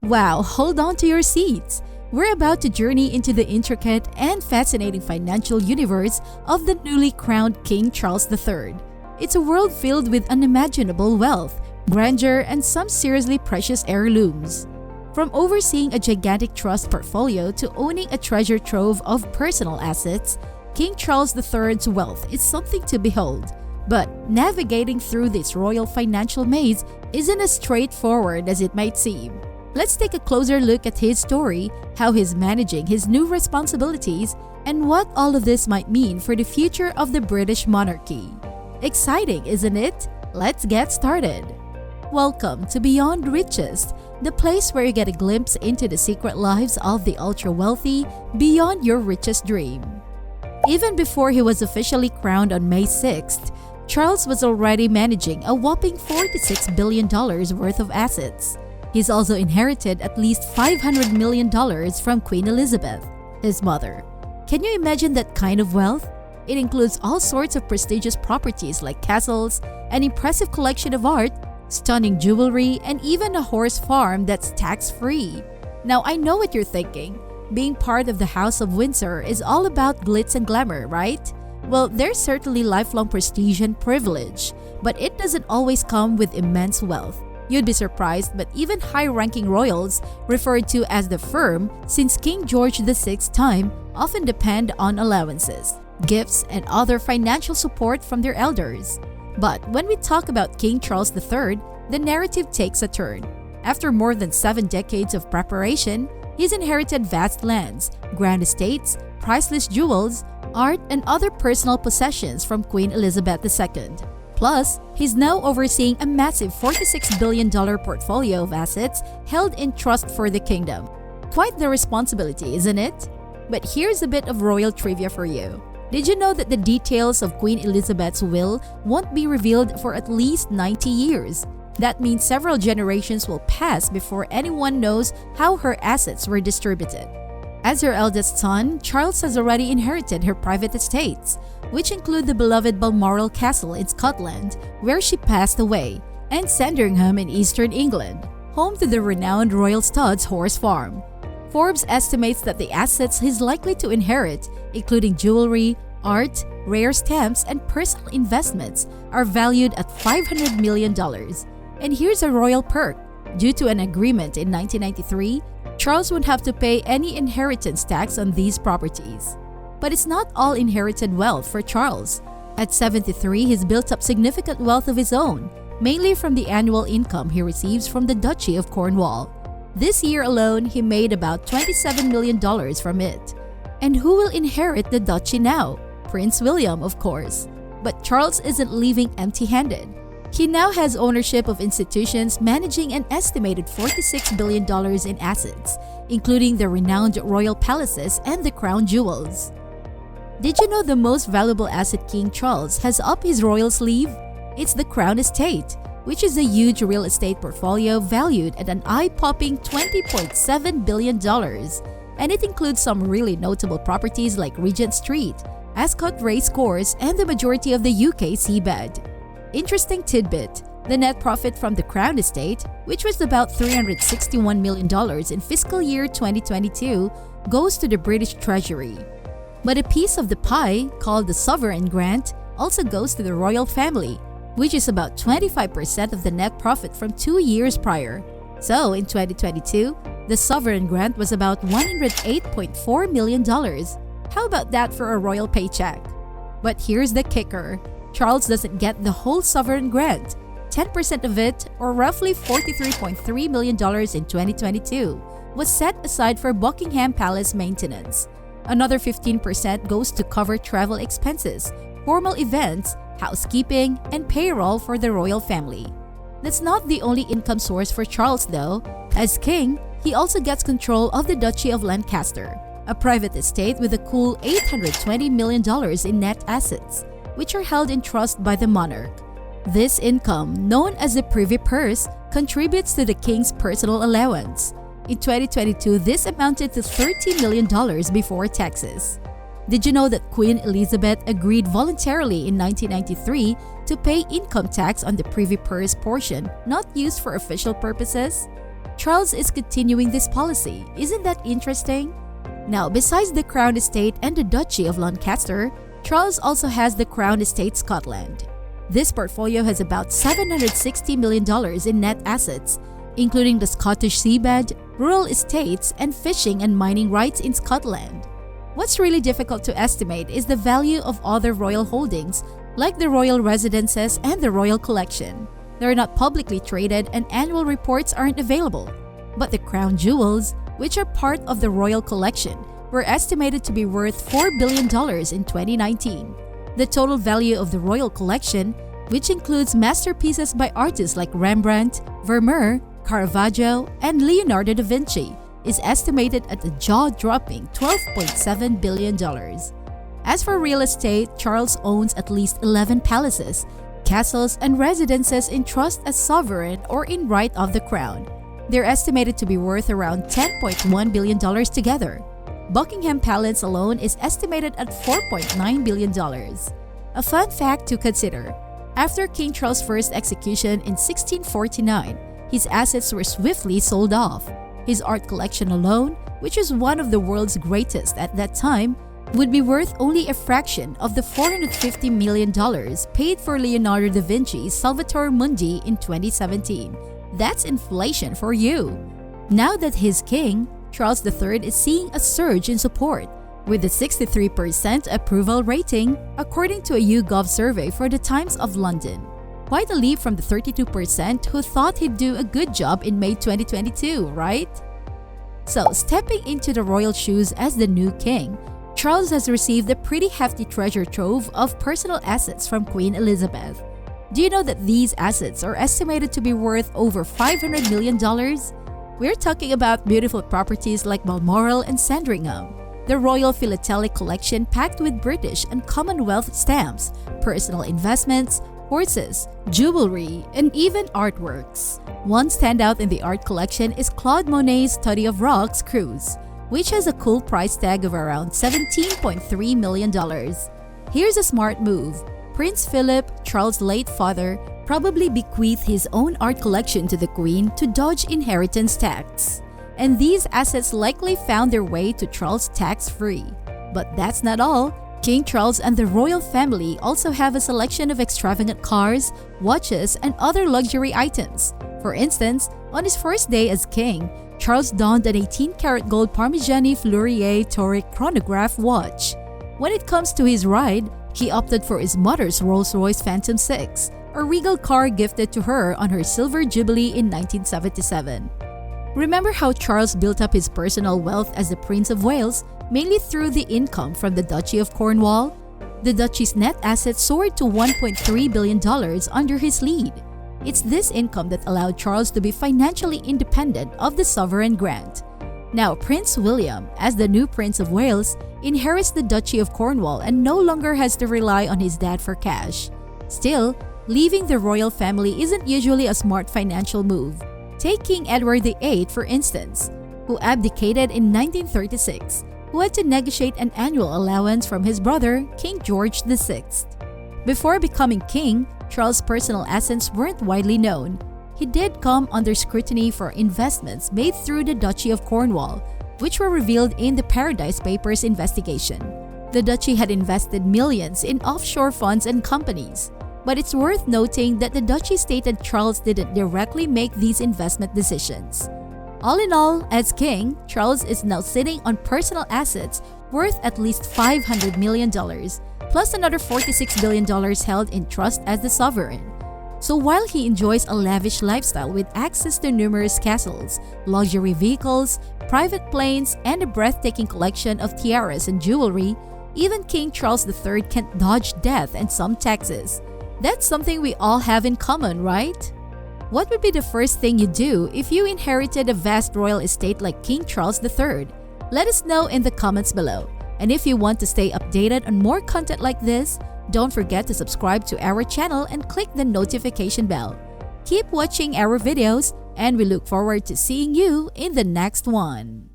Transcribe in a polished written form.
Wow, hold on to your seats. We're about to journey into the intricate and fascinating financial universe of the newly crowned King Charles III. It's a world filled with unimaginable wealth, grandeur, and some seriously precious heirlooms. From overseeing a gigantic trust portfolio to owning a treasure trove of personal assets, King Charles III's wealth is something to behold. But navigating through this royal financial maze isn't as straightforward as it might seem. Let's take a closer look at his story, how he's managing his new responsibilities, and what all of this might mean for the future of the British monarchy. Exciting, isn't it? Let's get started. Welcome to Beyond Richest, the place where you get a glimpse into the secret lives of the ultra-wealthy beyond your richest dream. Even before he was officially crowned on May 6th, Charles was already managing a whopping $46 billion worth of assets. He's also inherited at least $500 million from Queen Elizabeth, his mother. Can you imagine that kind of wealth? It includes all sorts of prestigious properties like castles, an impressive collection of art, stunning jewelry, and even a horse farm that's tax-free. Now, I know what you're thinking. Being part of the House of Windsor is all about glitz and glamour, right? Well, there's certainly lifelong prestige and privilege, but it doesn't always come with immense wealth. You'd be surprised, but even high-ranking royals, referred to as the firm since King George VI's time, often depend on allowances, gifts, and other financial support from their elders. But when we talk about King Charles III, the narrative takes a turn. After more than 7 decades of preparation, he's inherited vast lands, grand estates, priceless jewels, art, and other personal possessions from Queen Elizabeth II. Plus, he's now overseeing a massive $46 billion portfolio of assets held in trust for the kingdom. Quite the responsibility, isn't it? But here's a bit of royal trivia for you. Did you know that the details of Queen Elizabeth's will won't be revealed for at least 90 years? That means several generations will pass before anyone knows how her assets were distributed. As her eldest son, Charles has already inherited her private estates, which include the beloved Balmoral Castle in Scotland, where she passed away, and Sandringham in eastern England, home to the renowned Royal Stud's horse farm. Forbes estimates that the assets he's likely to inherit, including jewelry, art, rare stamps, and personal investments, are valued at $500 million. And here's a royal perk. Due to an agreement in 1993, Charles would have to pay any inheritance tax on these properties. But it's not all inherited wealth for Charles. At 73, he's built up significant wealth of his own, mainly from the annual income he receives from the Duchy of Cornwall. This year alone, he made about $27 million from it. And who will inherit the duchy now? Prince William, of course. But Charles isn't leaving empty-handed. He now has ownership of institutions managing an estimated $46 billion in assets, including the renowned royal palaces and the crown jewels. Did you know the most valuable asset King Charles has up his royal sleeve? It's the Crown Estate, which is a huge real estate portfolio valued at an eye-popping $20.7 billion. And it includes some really notable properties like Regent Street, Ascot Racecourse, and the majority of the UK seabed. Interesting tidbit, the net profit from the Crown Estate, which was about $361 million in fiscal year 2022, goes to the British Treasury. But a piece of the pie, called the Sovereign Grant, also goes to the royal family, which is about 25% of the net profit from 2 years prior. So, in 2022, the Sovereign Grant was about $108.4 million. How about that for a royal paycheck? But here's the kicker. Charles doesn't get the whole Sovereign Grant. 10% of it, or roughly $43.3 million in 2022, was set aside for Buckingham Palace maintenance. Another 15% goes to cover travel expenses, formal events, housekeeping, and payroll for the royal family. That's not the only income source for Charles though. As king, he also gets control of the Duchy of Lancaster, a private estate with a cool $820 million in net assets, which are held in trust by the monarch. This income, known as the Privy Purse, contributes to the king's personal allowance. In 2022, this amounted to $30 million before taxes. Did you know that Queen Elizabeth agreed voluntarily in 1993 to pay income tax on the Privy Purse portion not used for official purposes? Charles is continuing this policy. Isn't that interesting? Now, besides the Crown Estate and the Duchy of Lancaster, Charles also has the Crown Estate Scotland. This portfolio has about $760 million in net assets, including the Scottish seabed, rural estates, and fishing and mining rights in Scotland. What's really difficult to estimate is the value of other royal holdings, like the royal residences and the royal collection. They're not publicly traded and annual reports aren't available. But the crown jewels, which are part of the royal collection, were estimated to be worth $4 billion in 2019. The total value of the royal collection, which includes masterpieces by artists like Rembrandt, Vermeer, Caravaggio, and Leonardo da Vinci, is estimated at a jaw-dropping $12.7 billion. As for real estate, Charles owns at least 11 palaces, castles, and residences in trust as sovereign or in right of the crown. They're estimated to be worth around $10.1 billion together. Buckingham Palace alone is estimated at $4.9 billion. A fun fact to consider: after King Charles' first execution in 1649, his assets were swiftly sold off. His art collection alone, which is one of the world's greatest at that time, would be worth only a fraction of the $450 million paid for Leonardo da Vinci's Salvator Mundi in 2017. That's inflation for you. Now that he's king, Charles III is seeing a surge in support, with a 63% approval rating, according to a YouGov survey for the Times of London. Quite a leap from the 32% who thought he'd do a good job in May 2022, right? So, stepping into the royal shoes as the new king, Charles has received a pretty hefty treasure trove of personal assets from Queen Elizabeth. Do you know that these assets are estimated to be worth over $500 million? We're talking about beautiful properties like Balmoral and Sandringham, the Royal Philatelic Collection packed with British and Commonwealth stamps, personal investments, horses, jewelry, and even artworks. One standout in the art collection is Claude Monet's Study of Rocks Cruise, which has a cool price tag of around $17.3 million. Here's a smart move. Prince Philip, Charles' late father, probably bequeathed his own art collection to the Queen to dodge inheritance tax. And these assets likely found their way to Charles tax-free. But that's not all. King Charles and the royal family also have a selection of extravagant cars, watches, and other luxury items. For instance, on his first day as king, Charles donned an 18-karat gold Parmigiani Fleurier Tauric chronograph watch. When it comes to his ride, he opted for his mother's Rolls-Royce Phantom 6, a regal car gifted to her on her Silver Jubilee in 1977. Remember how Charles built up his personal wealth as the Prince of Wales, mainly through the income from the Duchy of Cornwall? The duchy's net assets soared to $1.3 billion under his lead. It's this income that allowed Charles to be financially independent of the sovereign grant. Now, Prince William, as the new Prince of Wales, inherits the Duchy of Cornwall and no longer has to rely on his dad for cash. Still, leaving the royal family isn't usually a smart financial move. Take King Edward VIII, for instance, who abdicated in 1936, who had to negotiate an annual allowance from his brother, King George VI. Before becoming king, Charles' personal assets weren't widely known. He did come under scrutiny for investments made through the Duchy of Cornwall, which were revealed in the Paradise Papers investigation. The duchy had invested millions in offshore funds and companies. But it's worth noting that the duchy stated Charles didn't directly make these investment decisions. All in all, as king, Charles is now sitting on personal assets worth at least $500 million, plus another $46 billion held in trust as the sovereign. So while he enjoys a lavish lifestyle with access to numerous castles, luxury vehicles, private planes, and a breathtaking collection of tiaras and jewelry, even King Charles III can't dodge death and some taxes. That's something we all have in common, right? What would be the first thing you do if you inherited a vast royal estate like King Charles III? Let us know in the comments below. And if you want to stay updated on more content like this, don't forget to subscribe to our channel and click the notification bell. Keep watching our videos, and we look forward to seeing you in the next one.